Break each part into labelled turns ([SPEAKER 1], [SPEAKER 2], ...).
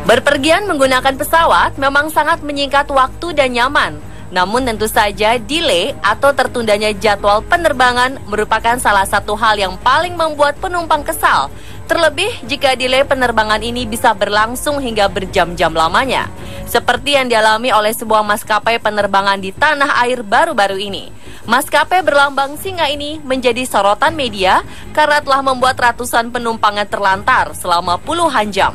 [SPEAKER 1] Berpergian menggunakan pesawat memang sangat menyingkat waktu dan nyaman. Namun tentu saja delay atau tertundanya jadwal penerbangan merupakan salah satu hal yang paling membuat penumpang kesal. Terlebih jika delay penerbangan ini bisa berlangsung hingga berjam-jam lamanya. Seperti yang dialami oleh sebuah maskapai penerbangan di tanah air baru-baru ini. Maskapai berlambang singa ini menjadi sorotan media karena telah membuat ratusan penumpangnya terlantar selama puluhan jam.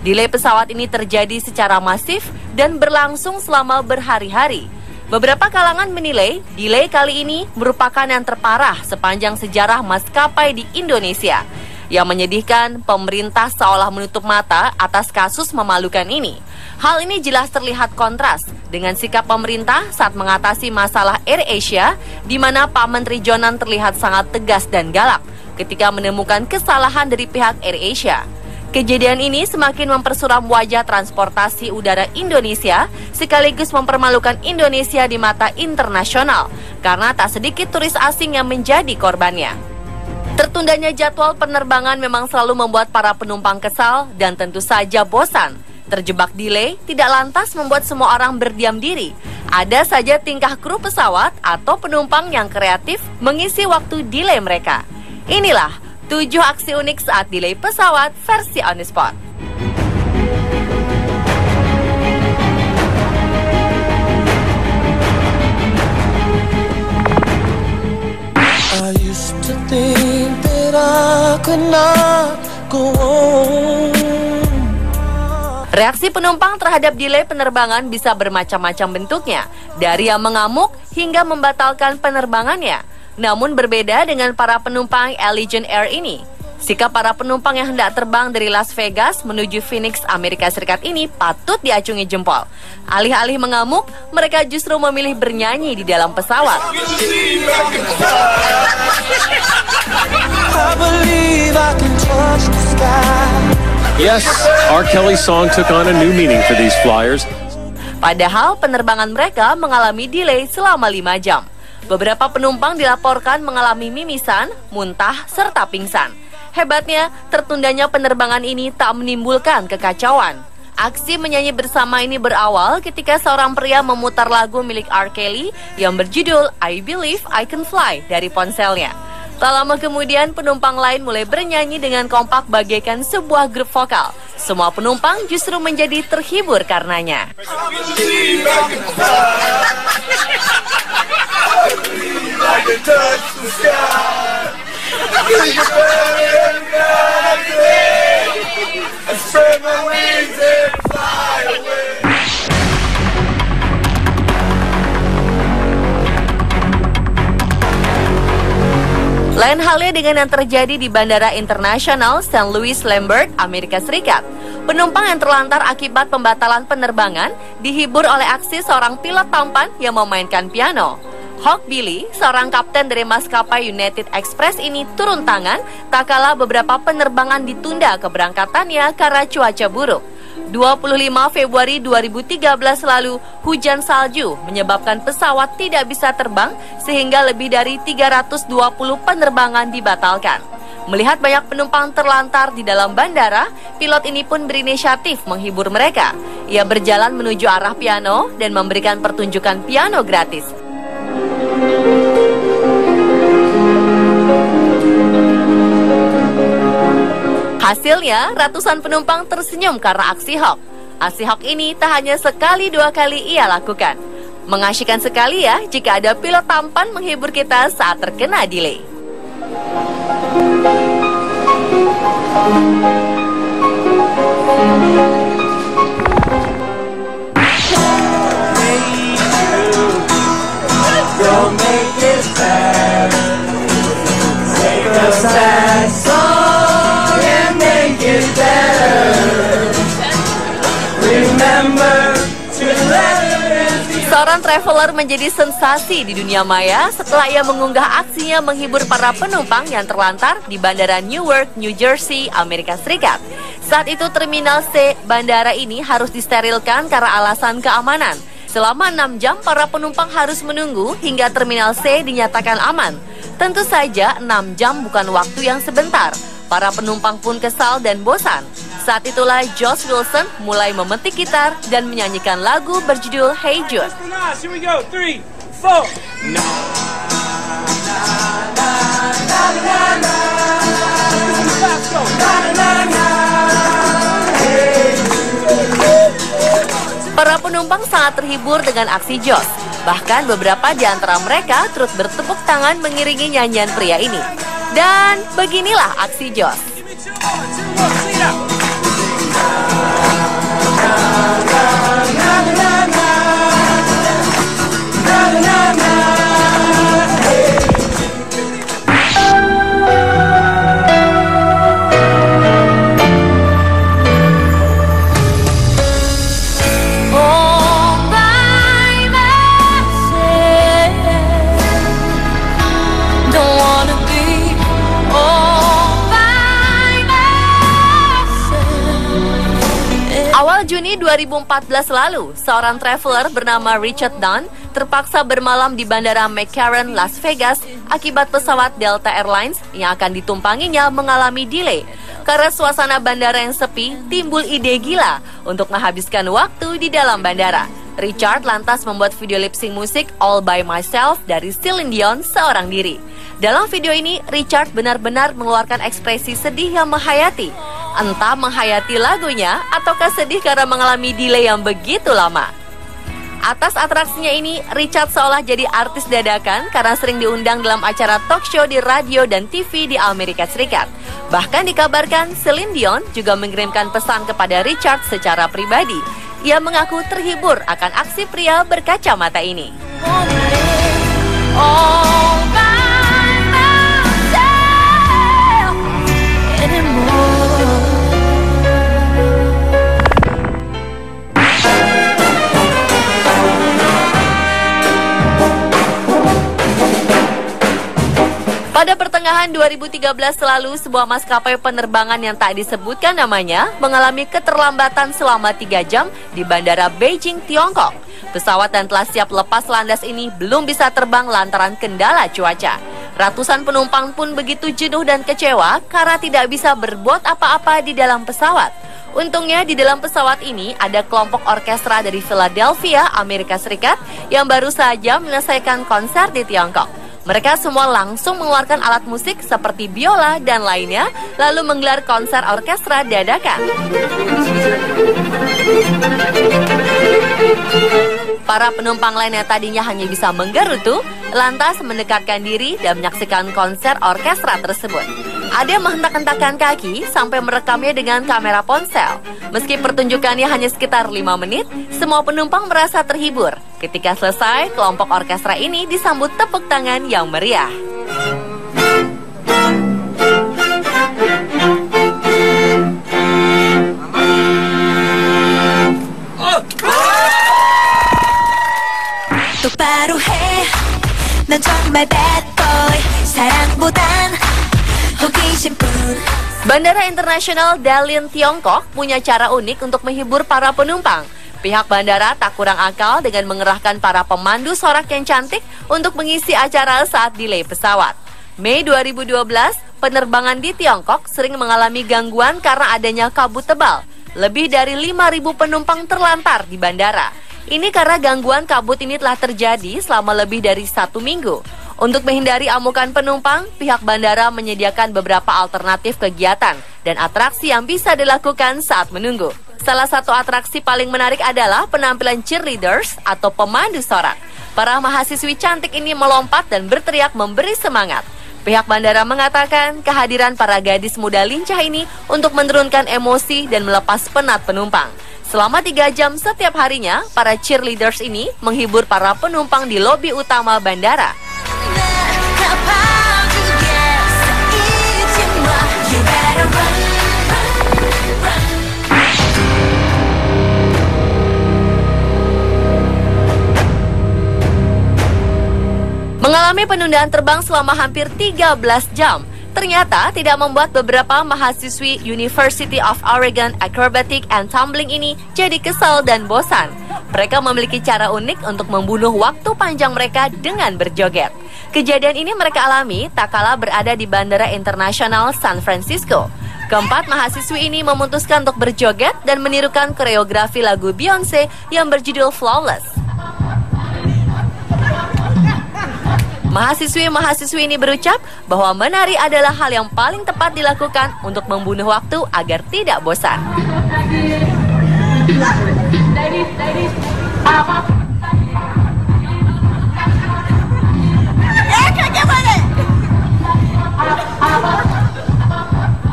[SPEAKER 1] Delay pesawat ini terjadi secara masif dan berlangsung selama berhari-hari. Beberapa kalangan menilai delay kali ini merupakan yang terparah sepanjang sejarah maskapai di Indonesia. Yang menyedihkan, pemerintah seolah menutup mata atas kasus memalukan ini. Hal ini jelas terlihat kontras dengan sikap pemerintah saat mengatasi masalah AirAsia, di mana Pak Menteri Jonan terlihat sangat tegas dan galak ketika menemukan kesalahan dari pihak AirAsia. Kejadian ini semakin mempersuram wajah transportasi udara Indonesia sekaligus mempermalukan Indonesia di mata internasional karena tak sedikit turis asing yang menjadi korbannya. Tertundanya jadwal penerbangan memang selalu membuat para penumpang kesal dan tentu saja bosan. Terjebak delay tidak lantas membuat semua orang berdiam diri. Ada saja tingkah kru pesawat atau penumpang yang kreatif mengisi waktu delay mereka. Inilah 7 aksi unik saat delay pesawat versi On The Spot.
[SPEAKER 2] I used to think that I could not go on.
[SPEAKER 1] Reaksi penumpang terhadap delay penerbangan bisa bermacam-macam bentuknya, dari yang mengamuk hingga membatalkan penerbangannya. Namun berbeda dengan para penumpang Allegiant Air ini. Sikap para penumpang yang hendak terbang dari Las Vegas menuju Phoenix, Amerika Serikat ini patut diacungi jempol. Alih-alih mengamuk, mereka justru memilih bernyanyi di dalam pesawat.
[SPEAKER 3] Yes, R. Kelly's song took on a new meaning for these flyers.
[SPEAKER 1] Padahal penerbangan mereka mengalami delay selama 5 jam. Beberapa penumpang dilaporkan mengalami mimisan, muntah, serta pingsan. Hebatnya, tertundanya penerbangan ini tak menimbulkan kekacauan. Aksi menyanyi bersama ini berawal ketika seorang pria memutar lagu milik R. Kelly yang berjudul I Believe I Can Fly dari ponselnya. Tak lama kemudian, penumpang lain mulai bernyanyi dengan kompak bagaikan sebuah grup vokal. Semua penumpang justru menjadi terhibur karenanya. Lain halnya dengan yang terjadi di Bandara Internasional St. Louis Lambert, Amerika Serikat. Penumpang yang terlantar akibat pembatalan penerbangan dihibur oleh aksi seorang pilot tampan yang memainkan piano. Hawk Billy, seorang kapten dari maskapai United Express ini turun tangan tak kala beberapa penerbangan ditunda keberangkatannya karena cuaca buruk. 25 Februari 2013 lalu, hujan salju menyebabkan pesawat tidak bisa terbang sehingga lebih dari 320 penerbangan dibatalkan. Melihat banyak penumpang terlantar di dalam bandara, pilot ini pun berinisiatif menghibur mereka. Ia berjalan menuju arah piano dan memberikan pertunjukan piano gratis. Hasilnya, ratusan penumpang tersenyum karena aksi Hawk. Aksi Hawk ini tak hanya sekali 2 kali ia lakukan. Mengasyikkan sekali ya jika ada pilot tampan menghibur kita saat terkena delay.
[SPEAKER 2] Don't make it sad. Take a sad song and make it better. Remember to let it be.
[SPEAKER 1] Seorang traveler menjadi sensasi di dunia maya setelah ia mengunggah aksinya menghibur para penumpang yang terlantar di Bandara Newark, New Jersey, Amerika Serikat. Saat itu Terminal C bandara ini harus disterilkan karena alasan keamanan. Selama 6 jam, para penumpang harus menunggu hingga Terminal C dinyatakan aman. Tentu saja 6 jam bukan waktu yang sebentar. Para penumpang pun kesal dan bosan. Saat itulah Josh Wilson mulai memetik gitar dan menyanyikan lagu berjudul Hey Jude.
[SPEAKER 2] Here we go. 3, 4.
[SPEAKER 1] Para penumpang sangat terhibur dengan aksi Josh. Bahkan beberapa di antara mereka turut bertepuk tangan mengiringi nyanyian pria ini. Dan beginilah aksi Josh. Juni 2014 lalu, seorang traveler bernama Richard Dunn terpaksa bermalam di Bandara McCarran, Las Vegas akibat pesawat Delta Airlines yang akan ditumpanginya mengalami delay. Karena suasana bandara yang sepi, timbul ide gila untuk menghabiskan waktu di dalam bandara. Richard lantas membuat video lip sync musik All By Myself dari Celine Dion seorang diri. Dalam video ini, Richard benar-benar mengeluarkan ekspresi sedih yang menghayati. Entah menghayati lagunya ataukah sedih karena mengalami delay yang begitu lama. Atas atraksinya ini, Richard seolah jadi artis dadakan karena sering diundang dalam acara talk show di radio dan TV di Amerika Serikat. Bahkan dikabarkan Celine Dion juga mengirimkan pesan kepada Richard secara pribadi. Ia mengaku terhibur akan aksi pria berkacamata ini. Pada pertengahan 2013 lalu, sebuah maskapai penerbangan yang tak disebutkan namanya mengalami keterlambatan selama 3 jam di Bandara Beijing, Tiongkok. Pesawat yang telah siap lepas landas ini belum bisa terbang lantaran kendala cuaca. Ratusan penumpang pun begitu jenuh dan kecewa karena tidak bisa berbuat apa-apa di dalam pesawat. Untungnya di dalam pesawat ini ada kelompok orkestra dari Philadelphia, Amerika Serikat yang baru saja menyelesaikan konser di Tiongkok. Mereka semua langsung mengeluarkan alat musik seperti biola dan lainnya, lalu menggelar konser orkestra dadakan. Para penumpang lain yang tadinya hanya bisa menggerutu, lantas mendekatkan diri dan menyaksikan konser orkestra tersebut. Ada yang menghentak-hentakkan kaki sampai merekamnya dengan kamera ponsel. Meski pertunjukannya hanya sekitar 5 menit, semua penumpang merasa terhibur. Ketika selesai, kelompok orkestra ini disambut tepuk tangan yang meriah.
[SPEAKER 4] 똑바로 해, 넌 정말 bad boy, 사랑보단 호기심뿐.
[SPEAKER 1] Bandara Internasional Dalian, Tiongkok punya cara unik untuk menghibur para penumpang. Pihak bandara tak kurang akal dengan mengerahkan para pemandu sorak yang cantik untuk mengisi acara saat delay pesawat. Mei 2012, penerbangan di Tiongkok sering mengalami gangguan karena adanya kabut tebal. Lebih dari 5.000 penumpang terlantar di bandara. Ini karena gangguan kabut ini telah terjadi selama lebih dari 1 minggu. Untuk menghindari amukan penumpang, pihak bandara menyediakan beberapa alternatif kegiatan dan atraksi yang bisa dilakukan saat menunggu. Salah satu atraksi paling menarik adalah penampilan cheerleaders atau pemandu sorak. Para mahasiswi cantik ini melompat dan berteriak memberi semangat. Pihak bandara mengatakan kehadiran para gadis muda lincah ini untuk menurunkan emosi dan melepas penat penumpang. Selama 3 jam setiap harinya, para cheerleaders ini menghibur para penumpang di lobi utama bandara. Mengalami penundaan terbang selama hampir 13 jam, ternyata tidak membuat beberapa mahasiswi University of Oregon Acrobatic and Tumbling ini jadi kesal dan bosan. Mereka memiliki cara unik untuk membunuh waktu panjang mereka dengan berjoget. Kejadian ini mereka alami tak kala berada di Bandara Internasional San Francisco. Keempat mahasiswi ini memutuskan untuk berjoget dan menirukan koreografi lagu Beyonce yang berjudul Flawless. Mahasiswi-mahasiswi ini berucap bahwa menari adalah hal yang paling tepat dilakukan untuk membunuh waktu agar tidak bosan.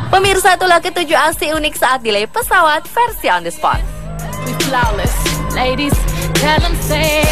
[SPEAKER 1] Pemirsa, itulah ketujuh aksi unik saat delay pesawat versi on the spot.
[SPEAKER 5] We flawless, ladies, tell them say